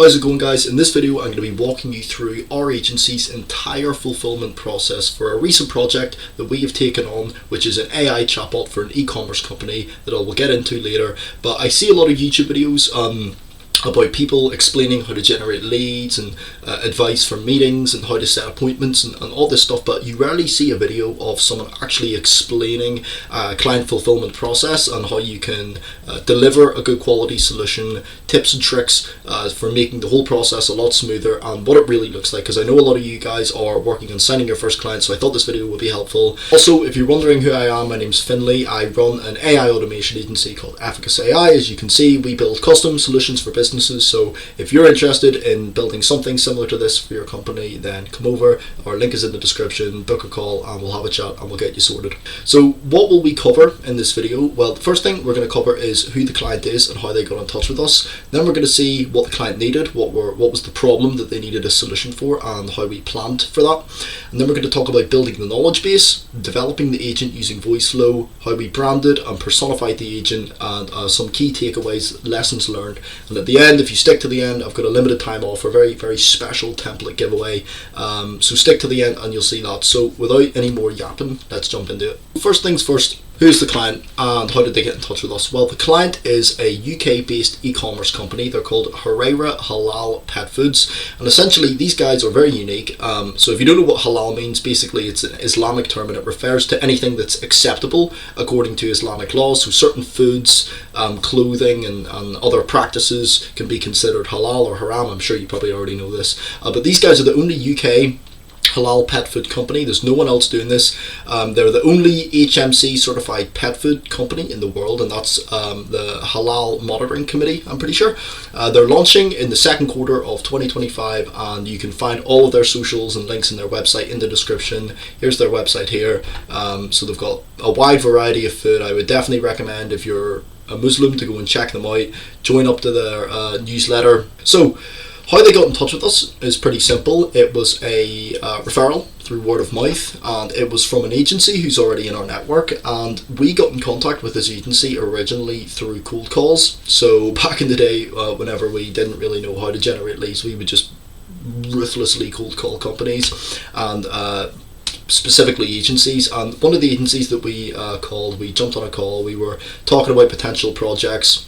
How's it going, guys? In this video I'm going to be walking you through our agency's entire fulfillment process for a recent project that we have taken on, which is an AI chatbot for an e-commerce company that I will get into later. But I see a lot of YouTube videos about people explaining how to generate leads and advice for meetings and how to set appointments and all this stuff, but you rarely see a video of someone actually explaining client fulfillment process and how you can deliver a good quality solution, tips and tricks for making the whole process a lot smoother and what it really looks like, because I know a lot of you guys are working on signing your first client, so I thought this video would be helpful. Also, if you're wondering who I am, my name's Finley. I run an AI automation agency called Efficacy AI. As you can see, we build custom solutions for businesses. So if you're interested in building something similar to this for your company, then come over. Our link is in the description. Book a call and we'll have a chat and we'll get you sorted. So what will we cover in this video? Well, the first thing we're going to cover is who the client is and how they got in touch with us. Then we're going to see what the client needed, what was the problem that they needed a solution for, and how we planned for that. And then we're going to talk about building the knowledge base, developing the agent using Voiceflow, how we branded and personified the agent, and some key takeaways, lessons learned. And at the end, if you stick to the end, I've got a limited time offer, a very, very special template giveaway. So stick to the end and you'll see that. So without any more yapping, let's jump into it. First things first, who's the client and how did they get in touch with us? Well, the client is a UK-based e-commerce company. They're called Harera Halal Pet Foods, and essentially these guys are very unique. So if you don't know what halal means, basically it's an Islamic term and it refers to anything that's acceptable according to Islamic laws. So certain foods, clothing and other practices can be considered halal or haram. I'm sure you probably already know this, but these guys are the only UK halal pet food company. There's no one else doing this. They're the only HMC certified pet food company in the world, and that's the Halal Monitoring Committee, I'm pretty sure. They're launching in the second quarter of 2025, and you can find all of their socials and links in their website in the description. Here's their website here. So they've got a wide variety of food. I would definitely recommend, if you're a Muslim, to go and check them out, join up to their newsletter. So how they got in touch with us is pretty simple. It was a referral through word of mouth, and it was from an agency who's already in our network, and we got in contact with this agency originally through cold calls. So back in the day, whenever we didn't really know how to generate leads, we would just ruthlessly cold call companies and specifically agencies. And one of the agencies that we called, we jumped on a call, we were talking about potential projects.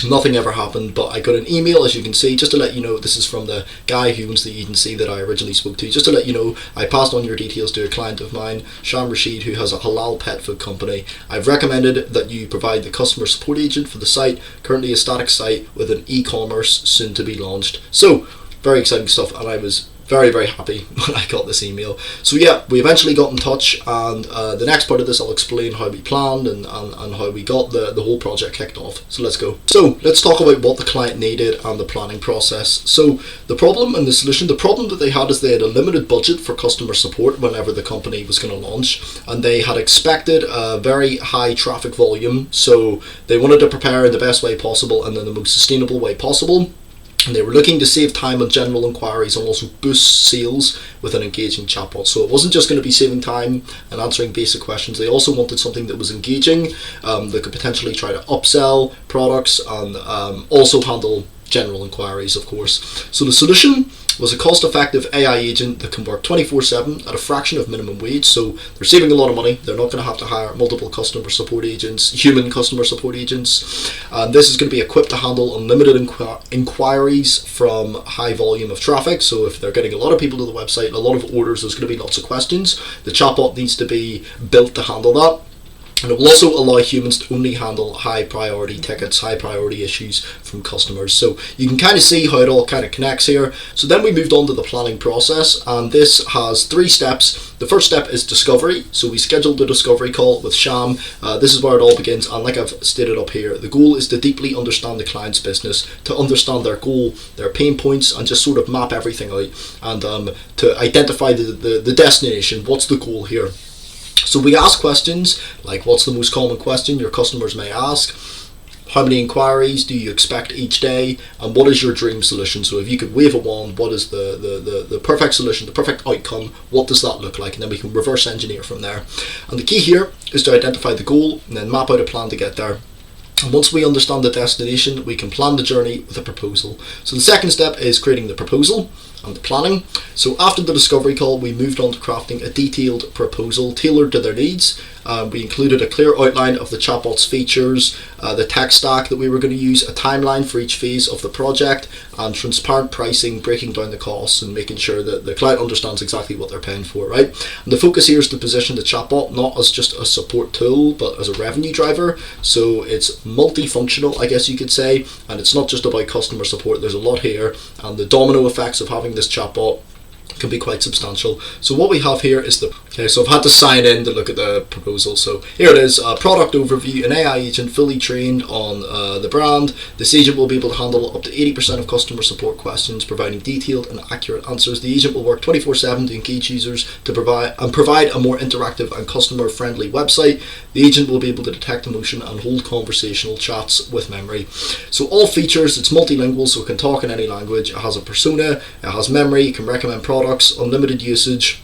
Nothing ever happened, but I got an email, as you can see, just to let you know. This is from the guy who owns the agency that I originally spoke to. Just to let you know, I passed on your details to a client of mine, Sham Rashid, who has a halal pet food company. I've recommended that you provide the customer support agent for the site, currently a static site with an e-commerce soon to be launched. So very exciting stuff, and I was very, very happy when I got this email. So yeah, we eventually got in touch, and the next part of this I'll explain how we planned and how we got the whole project kicked off. So let's go. So let's talk about what the client needed and the planning process. So the problem and the solution. The problem that they had is they had a limited budget for customer support whenever the company was going to launch, and they had expected a very high traffic volume, so they wanted to prepare in the best way possible and in the most sustainable way possible. And they were looking to save time on general inquiries and also boost sales with an engaging chatbot. So it wasn't just going to be saving time and answering basic questions. They also wanted something that was engaging, that could potentially try to upsell products and also handle general inquiries, of course. So the solution was a cost-effective AI agent that can work 24/7 at a fraction of minimum wage. So they're saving a lot of money. They're not going to have to hire multiple customer support agents, human customer support agents. And this is going to be equipped to handle unlimited inquiries from high volume of traffic. So if they're getting a lot of people to the website, a lot of orders, there's going to be lots of questions. The chatbot needs to be built to handle that. And it will also allow humans to only handle high priority tickets, high priority issues from customers. So you can kind of see how it all kind of connects here. So then we moved on to the planning process, and this has 3 steps. The first step is discovery. So we scheduled a discovery call with Sham. This is where it all begins, and like I've stated up here, the goal is to deeply understand the client's business, to understand their goal, their pain points, and just sort of map everything out, and to identify the destination. What's the goal here? So we ask questions like, what's the most common question your customers may ask? How many inquiries do you expect each day? And what is your dream solution? So if you could wave a wand, what is the perfect solution, the perfect outcome? What does that look like? And then we can reverse engineer from there. And the key here is to identify the goal and then map out a plan to get there. And once we understand the destination, we can plan the journey with a proposal. So the second step is creating the proposal and the planning. So after the discovery call, we moved on to crafting a detailed proposal tailored to their needs. We included a clear outline of the chatbot's features, the tech stack that we were going to use, a timeline for each phase of the project, and transparent pricing, breaking down the costs and making sure that the client understands exactly what they're paying for, right? And the focus here is to position the chatbot not as just a support tool, but as a revenue driver. So it's multifunctional, I guess you could say, and it's not just about customer support. There's a lot here, and the domino effects of having this chatbot can be quite substantial. So what we have here is so I've had to sign in to look at the proposal. So here it is, product overview, an AI agent fully trained on the brand. This agent will be able to handle up to 80% of customer support questions, providing detailed and accurate answers. The agent will work 24/7 to engage users to provide a more interactive and customer-friendly website. The agent will be able to detect emotion and hold conversational chats with memory. So all features, it's multilingual, so it can talk in any language. It has a persona, it has memory, it can recommend products, unlimited usage,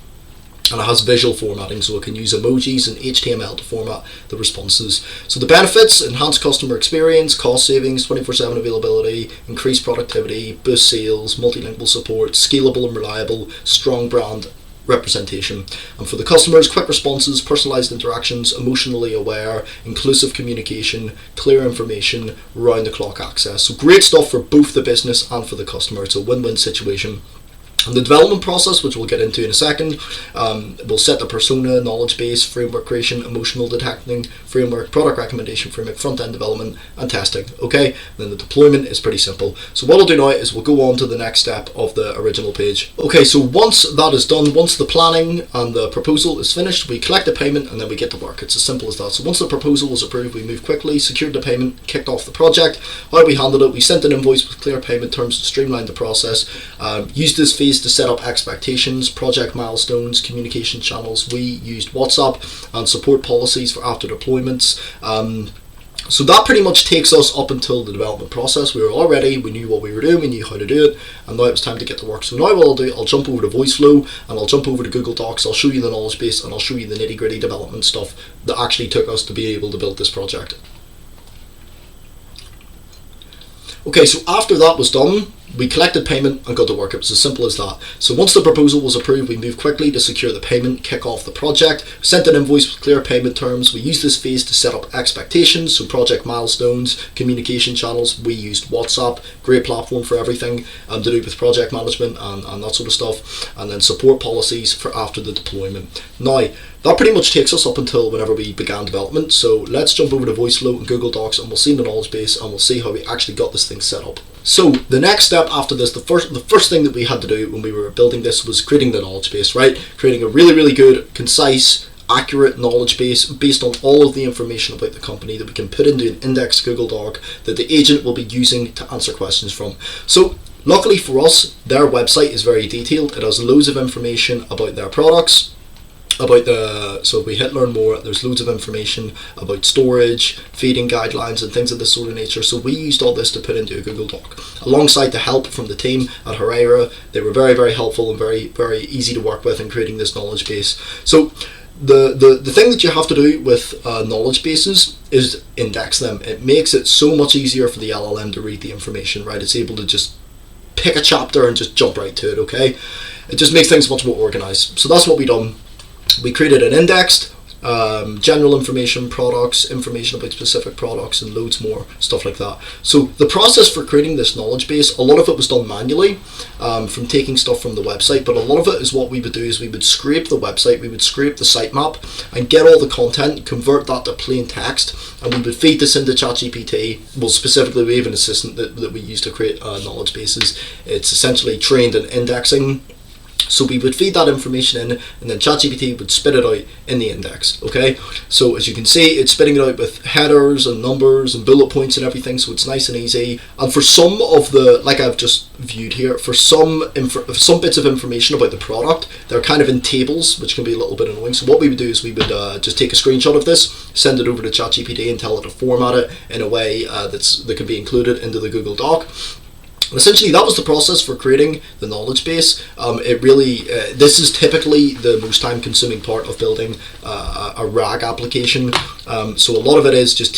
and it has visual formatting, so it can use emojis and HTML to format the responses. So the benefits: enhanced customer experience, cost savings, 24/7 availability, increased productivity, boost sales, multilingual support, scalable and reliable, strong brand representation. And for the customers, quick responses, personalized interactions, emotionally aware, inclusive communication, clear information, round the clock access. So great stuff for both the business and for the customer. It's a win-win situation. And the development process, which we'll get into in a second, we'll set the persona, knowledge base, framework creation, emotional detecting framework, product recommendation framework, front-end development, and testing. Okay, and then the deployment is pretty simple. So what I'll do now is we'll go on to the next step of the original page. Okay, so once that is done, once the planning and the proposal is finished, we collect the payment and then we get to work. It's as simple as that. So once the proposal was approved, we moved quickly, secured the payment, kicked off the project. How we handled it: we sent an invoice with clear payment terms to streamline the process, used this phase to set up expectations, project milestones, communication channels. We used WhatsApp and support policies for after deployments. So that pretty much takes us up until the development process. We were all ready, we knew what we were doing, we knew how to do it, and now it was time to get to work. So now what I'll do, I'll jump over to Voiceflow and I'll jump over to Google Docs. I'll show you the knowledge base and I'll show you the nitty-gritty development stuff that actually took us to be able to build this project. Okay, so after that was done, we collected payment and got to work. It was as simple as that. So once the proposal was approved, we moved quickly to secure the payment, kick off the project, sent an invoice with clear payment terms. We used this phase to set up expectations, so project milestones, communication channels. We used WhatsApp, great platform for everything to do with project management and that sort of stuff, and then support policies for after the deployment. Now, that pretty much takes us up until whenever we began development. So let's jump over to Voiceflow and Google Docs and we'll see the knowledge base and we'll see how we actually got this thing set up. So the next step after this, the first thing that we had to do when we were building this was creating the knowledge base, right? Creating a really, really good, concise, accurate knowledge base based on all of the information about the company that we can put into an index Google Doc that the agent will be using to answer questions from. So luckily for us, their website is very detailed. It has loads of information about their products, so if we hit learn more, there's loads of information about storage, feeding guidelines and things of this sort of nature. So we used all this to put into a Google Doc alongside the help from the team at Herrera. They were very, very helpful and very, very easy to work with in creating this knowledge base. So the thing that you have to do with knowledge bases is index them. It makes it so much easier for the LLM to read the information, right? It's able to just pick a chapter and just jump right to it, okay? It just makes things much more organized. So that's what we done. We created an indexed general information, products, information about specific products, and loads more stuff like that. So the process for creating this knowledge base, a lot of it was done manually from taking stuff from the website, but a lot of it is what we would do is we would scrape the website, we would scrape the sitemap and get all the content, convert that to plain text, and we would feed this into ChatGPT. Well, specifically we have an assistant that we use to create knowledge bases. It's essentially trained in indexing. So we would feed that information in and then ChatGPT would spit it out in the index, okay? So as you can see, it's spitting it out with headers and numbers and bullet points and everything, so it's nice and easy. And for some of the, like I've just viewed here, for some bits of information about the product, they're kind of in tables, which can be a little bit annoying. So what we would do is we would just take a screenshot of this, send it over to ChatGPT and tell it to format it in a way that can be included into the Google Doc. And essentially, that was the process for creating the knowledge base. This is typically the most time-consuming part of building a RAG application. So a lot of it is just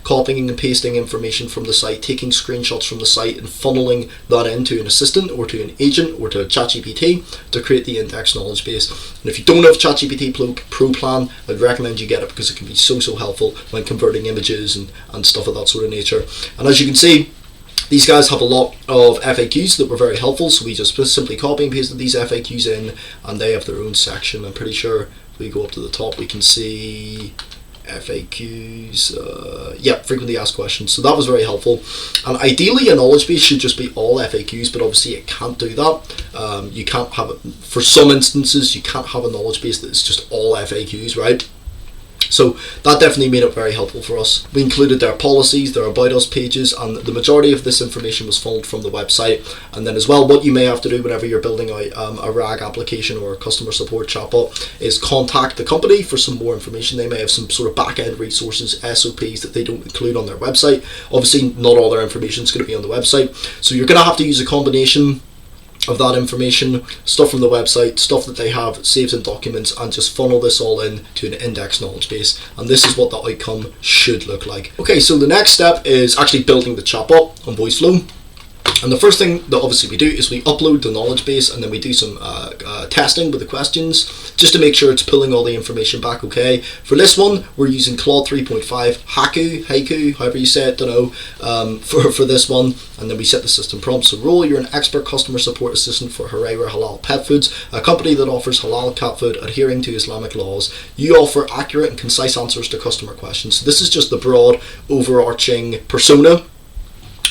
copying and pasting information from the site, taking screenshots from the site, and funneling that into an assistant or to an agent or to a ChatGPT to create the index knowledge base. And if you don't have ChatGPT Pro plan, I'd recommend you get it because it can be so helpful when converting images and stuff of that sort of nature. And as you can see, these guys have a lot of FAQs that were very helpful, so we just simply copy and pasted these FAQs in, and they have their own section. I'm pretty sure if we go up to the top we can see FAQs, frequently asked questions. So that was very helpful. And ideally a knowledge base should just be all FAQs, but obviously it can't do that. You can't have it, for some instances you can't have a knowledge base that's just all FAQs, right? So that definitely made it very helpful for us. We included their policies, their About Us pages, and the majority of this information was funneled from the website. And then as well, what you may have to do whenever you're building out a RAG application or a customer support chatbot is contact the company for some more information. They may have some sort of back-end resources, SOPs that they don't include on their website. Obviously, not all their information is going to be on the website. So you're going to have to use a combination of that information, stuff from the website, stuff that they have saved in documents, and just funnel this all in to an index knowledge base. And this is what the outcome should look like. Okay, so the next step is actually building the chatbot on Voiceflow. And the first thing that obviously we do is we upload the knowledge base, and then we do some testing with the questions just to make sure it's pulling all the information back okay. For this one, we're using Claude 3.5 Haiku, however you say it, don't know, for this one. And then we set the system prompt. So role, you're an expert customer support assistant for Huraira Halal Pet Foods, a company that offers halal cat food adhering to Islamic laws. You offer accurate and concise answers to customer questions. So this is just the broad overarching persona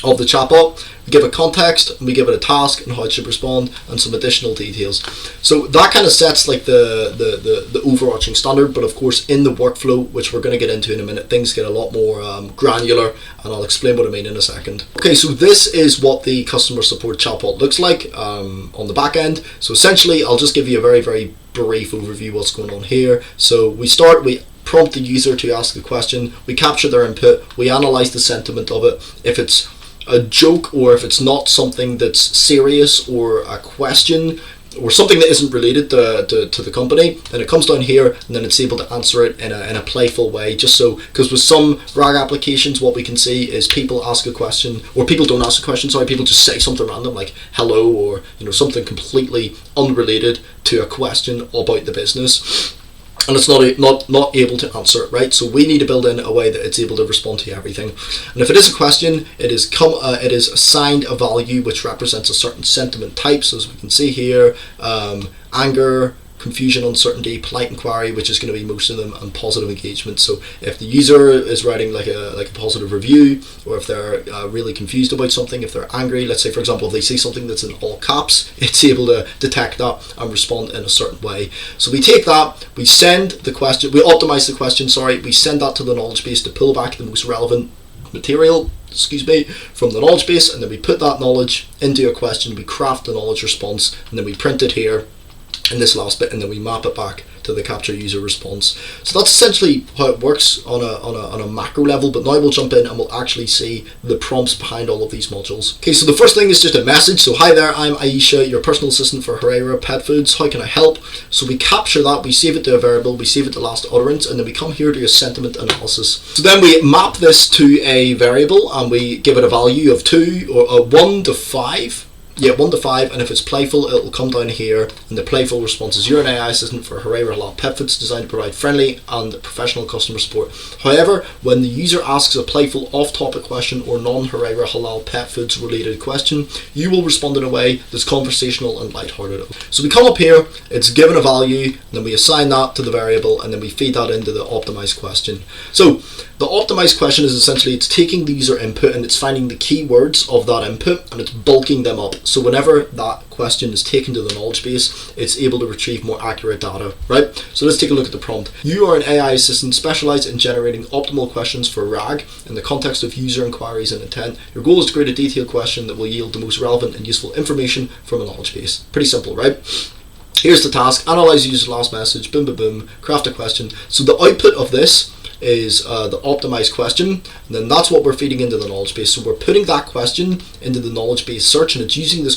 of the chatbot. We give it context, and we give it a task and how it should respond, and some additional details. So that kind of sets like the overarching standard. But of course, in the workflow, which we're going to get into in a minute, things get a lot more granular, and I'll explain what I mean in a second. Okay, so this is what the customer support chatbot looks like on the back end. So essentially, I'll just give you a very brief overview of what's going on here. So we prompt the user to ask a question, we capture their input, we analyze the sentiment of it. If it's a joke or if it's not something that's serious or a question or something that isn't related to the company, then it comes down here and then it's able to answer it in a playful way, just so, because with some RAG applications what we can see is people ask a question, or people don't ask a question, sorry, people just say something random like hello, or something completely unrelated to a question about the business, and it's not able to answer it, right? So we need to build in a way that it's able to respond to everything. And if it is a question, it is assigned a value which represents a certain sentiment type. So as we can see here, anger, confusion, uncertainty, polite inquiry, which is going to be most of them, and positive engagement. So if the user is writing like a positive review, or if they're really confused about something, if they're angry, let's say for example if they see something that's in all caps, it's able to detect that and respond in a certain way. So we take that, we send the question, we optimize the question, we send that to the knowledge base to pull back the most relevant material, from the knowledge base, and then we put that knowledge into a question, we craft the knowledge response, and then we print it here in this last bit, and then we map it back to the capture user response. So that's essentially how it works on a macro level, but now we'll jump in and we'll actually see the prompts behind all of these modules. Okay, so the first thing is just a message. So hi there, I'm Aisha, your personal assistant for Huraira Pet Foods. How can I help? So we capture that, we save it to a variable, we save it to last utterance, and then we come here to a sentiment analysis. So then we map this to a variable and we give it a value of 2 or 1 to 5. Yeah, 1 to 5, and if it's playful, it'll come down here, and the playful response is, you're an AI assistant for Huraira Halal Pet Foods designed to provide friendly and professional customer support. However, when the user asks a playful off-topic question or non-Huraira Halal Pet Foods related question, you will respond in a way that's conversational and lighthearted. So we come up here, it's given a value, and then we assign that to the variable, and then we feed that into the optimized question. So the optimized question is essentially, it's taking the user input and it's finding the keywords of that input and it's bulking them up. So whenever that question is taken to the knowledge base, it's able to retrieve more accurate data, right? So let's take a look at the prompt. You are an AI assistant specialized in generating optimal questions for RAG in the context of user inquiries and intent. Your goal is to create a detailed question that will yield the most relevant and useful information from a knowledge base. Pretty simple, right? Here's the task: analyze user's last message, boom, boom, boom, craft a question. So the output of this is the optimized question, and then that's what we're feeding into the knowledge base. So we're putting that question into the knowledge base search, and it's using this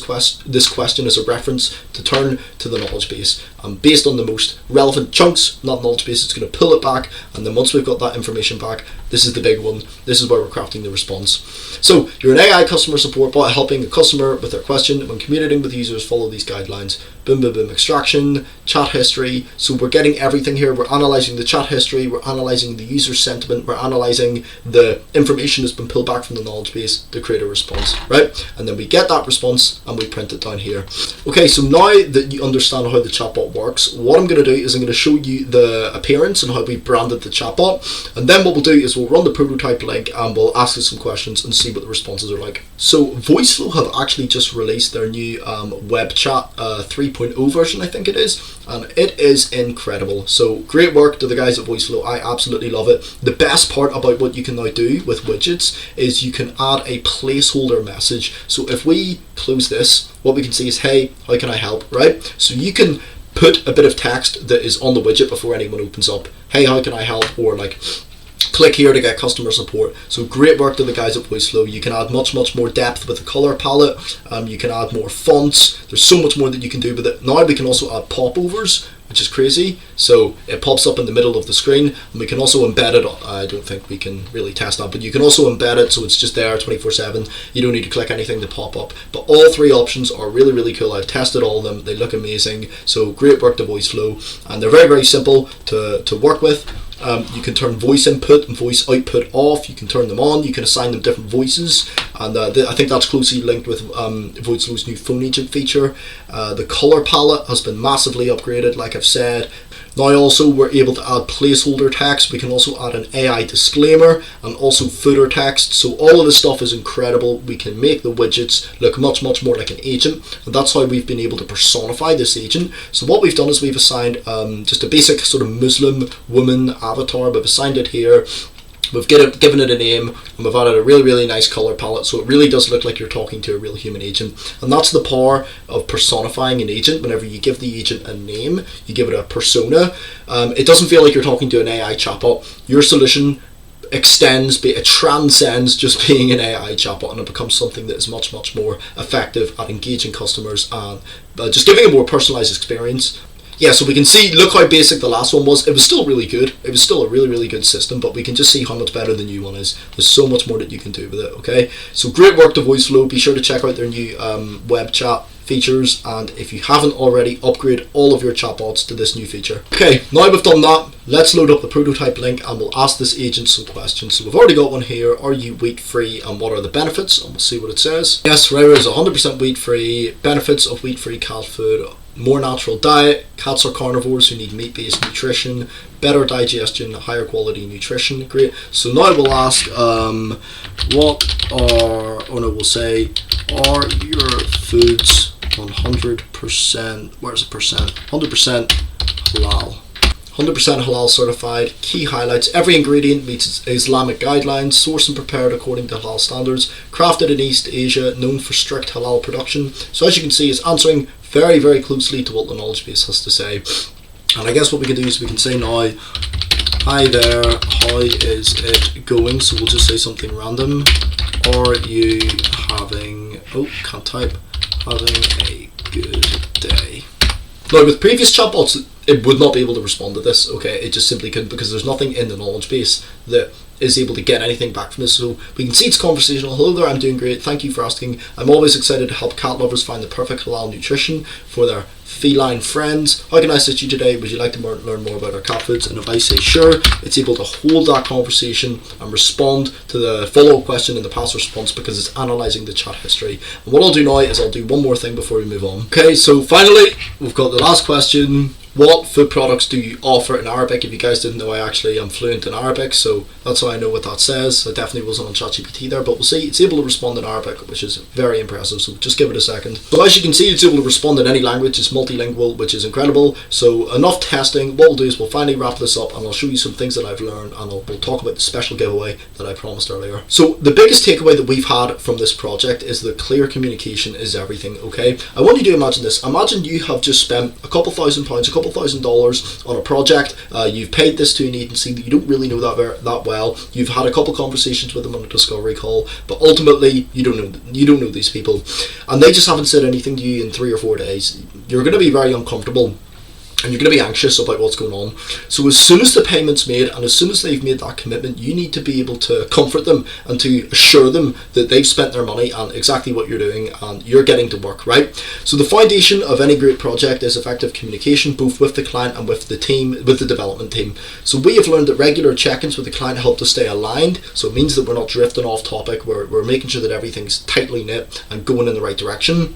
question as a reference to turn to the knowledge base. And based on the most relevant chunks, not knowledge base, it's going to pull it back, and then once we've got that information back, this is the big one. This is where we're crafting the response. So you're an AI customer support bot helping a customer with their question. When communicating with users, follow these guidelines. Boom, boom, boom. Extraction, chat history. So we're getting everything here. We're analyzing the chat history. We're analyzing the user sentiment. We're analyzing the information that's been pulled back from the knowledge base to create a response, right? And then we get that response and we print it down here. Okay, so now that you understand how the chatbot works, what I'm going to do is I'm going to show you the appearance and how we branded the chatbot. And then what we'll do is we'll run the prototype link and we'll ask it some questions and see what the responses are like. So Voiceflow have actually just released their new web chat 3.0 version, I think it is, and it is incredible. So great work to the guys at Voiceflow. I absolutely love it. The best part about what you can now do with widgets is you can add a placeholder message. So if we close this, what we can see is, hey, how can I help, right? So you can put a bit of text that is on the widget before anyone opens up. Hey, how can I help? Or like, click here to get customer support. So great work to the guys at Voiceflow. You can add much more depth with the color palette. You can add more fonts. There's so much more that you can do with it. Now we can also add popovers, which is crazy. So it pops up in the middle of the screen, and we can also embed it. I don't think we can really test that, but you can also embed it so it's just there 24/7. You don't need to click anything to pop up. But all three options are really cool. I've tested all of them. They look amazing. So great work to Voiceflow, and they're very simple to work with. You can turn voice input and voice output off. You can turn them on. You can assign them different voices, and I think that's closely linked with Voiceflow's new phone agent feature. The color palette has been massively upgraded, like I've said. Now also we're able to add placeholder text. We can also add an AI disclaimer and also footer text. So all of this stuff is incredible. We can make the widgets look much more like an agent, and that's how we've been able to personify this agent. So what we've done is we've assigned just a basic sort of Muslim woman avatar. We've assigned it here. We've given it a name, and we've added a really nice color palette, so it really does look like you're talking to a real human agent. And that's the power of personifying an agent. Whenever you give the agent a name, you give it a persona. It doesn't feel like you're talking to an AI chatbot. Your solution it transcends just being an AI chatbot, and it becomes something that is much more effective at engaging customers and just giving a more personalized experience. Yeah, so we can see, look how basic the last one was. It was still really good. It was still a really good system, but we can just see how much better the new one is. There's so much more that you can do with it, okay? So great work to Voiceflow. Be sure to check out their new web chat features, and if you haven't already, upgrade all of your chatbots to this new feature. Okay, now we've done that, let's load up the prototype link and we'll ask this agent some questions. So we've already got one here. Are you wheat free, and what are the benefits? And we'll see what it says. Yes, Rera is 100% wheat free. Benefits of wheat free cat food: more natural diet. Cats are carnivores who need meat-based nutrition. Better digestion, higher quality nutrition. Great. So now we'll ask, we'll say, are your foods 100%, where's the percent? 100% halal. 100% halal certified. Key highlights: every ingredient meets Islamic guidelines, sourced and prepared according to halal standards, crafted in East Asia, known for strict halal production. So as you can see, it's answering very closely to what the knowledge base has to say. And I guess what we can do is we can say now, hi there, how is it going? So we'll just say something random. Are you having, can't type, having a good day? Now with previous chatbots, it would not be able to respond to this, okay? It just simply couldn't, because there's nothing in the knowledge base that is able to get anything back from this. So we can see it's conversational. Hello there, I'm doing great. Thank you for asking. I'm always excited to help cat lovers find the perfect halal nutrition for their feline friends. How can I assist you today? Would you like to learn more about our cat foods? And if I say sure, it's able to hold that conversation and respond to the follow-up question in the past response, because it's analysing the chat history. And what I'll do now is I'll do one more thing before we move on. Okay, so finally, we've got the last question. What food products do you offer in Arabic? If you guys didn't know, I actually am fluent in Arabic, so that's how I know what that says. I definitely wasn't on ChatGPT there, but we'll see. It's able to respond in Arabic, which is very impressive, so just give it a second. So as you can see, it's able to respond in any language. It's multilingual, which is incredible. So enough testing. What we'll do is we'll finally wrap this up, and I'll show you some things that I've learned, and we'll talk about the special giveaway that I promised earlier. So the biggest takeaway that we've had from this project is that clear communication is everything, okay? I want you to imagine this. Imagine you have just spent a couple £1,000, a couple couple $1,000s on a project. You've paid this to an agency that you don't really know that well. You've had a couple conversations with them on a discovery call, but ultimately you don't know these people, and they just haven't said anything to you in 3 or 4 days. You're going to be very uncomfortable, and you're going to be anxious about what's going on. So as soon as the payment's made, and as soon as they've made that commitment, you need to be able to comfort them and to assure them that they've spent their money on exactly what you're doing and you're getting to work, right? So the foundation of any great project is effective communication, both with the client and with the team, with the development team. So we have learned that regular check-ins with the client help to stay aligned. So it means that we're not drifting off topic. We're making sure that everything's tightly knit and going in the right direction.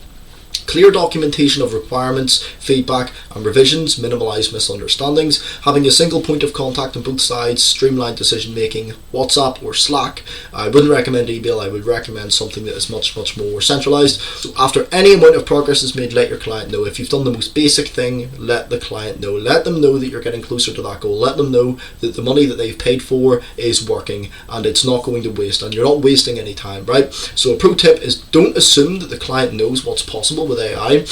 Clear documentation of requirements, feedback and revisions minimize misunderstandings. Having a single point of contact on both sides, streamlined decision making, WhatsApp or Slack. I wouldn't recommend email, I would recommend something that is much more centralized. So after any amount of progress is made, let your client know. If you've done the most basic thing, let the client know. Let them know that you're getting closer to that goal. Let them know that the money that they've paid for is working and it's not going to waste, and you're not wasting any time, right? So a pro tip is don't assume that the client knows what's possible with AI.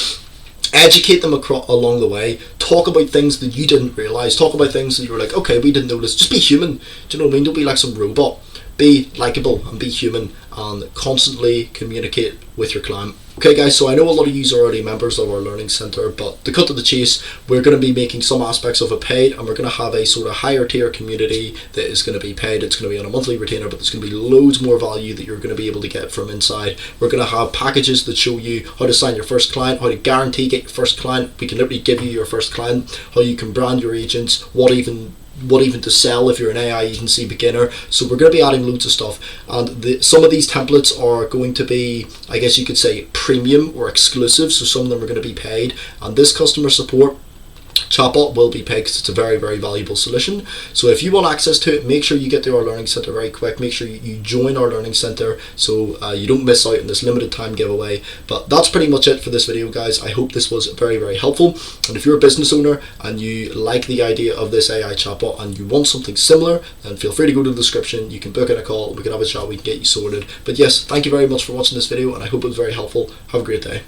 Educate them along the way. Talk about things that you didn't realize. Talk about things that you were like, okay, we didn't notice. Just be human. Do you know what I mean? Don't be like some robot. Be likable and be human, and constantly communicate with your client. Okay guys, so I know a lot of you are already members of our Learning Centre, but to cut to the chase, we're going to be making some aspects of it paid, and we're going to have a sort of higher tier community that is going to be paid. It's going to be on a monthly retainer, but there's going to be loads more value that you're going to be able to get from inside. We're going to have packages that show you how to sign your first client, how to guarantee get your first client. We can literally give you your first client, how you can brand your agents, what even to sell if you're an AI agency beginner. So we're going to be adding loads of stuff, and some of these templates are going to be, I guess you could say, premium or exclusive, so some of them are going to be paid, and this customer support Chatbot will be paid because it's a very valuable solution. So if you want access to it, make sure you get to our Learning Centre very quick. Make sure you join our Learning Centre so you don't miss out on this limited time giveaway. But that's pretty much it for this video, guys. I hope this was very helpful, and if you're a business owner and you like the idea of this AI chatbot and you want something similar, then feel free to go to the description. You can book in a call, we can have a chat, we can get you sorted. But yes, thank you very much for watching this video, and I hope it was very helpful. Have a great day.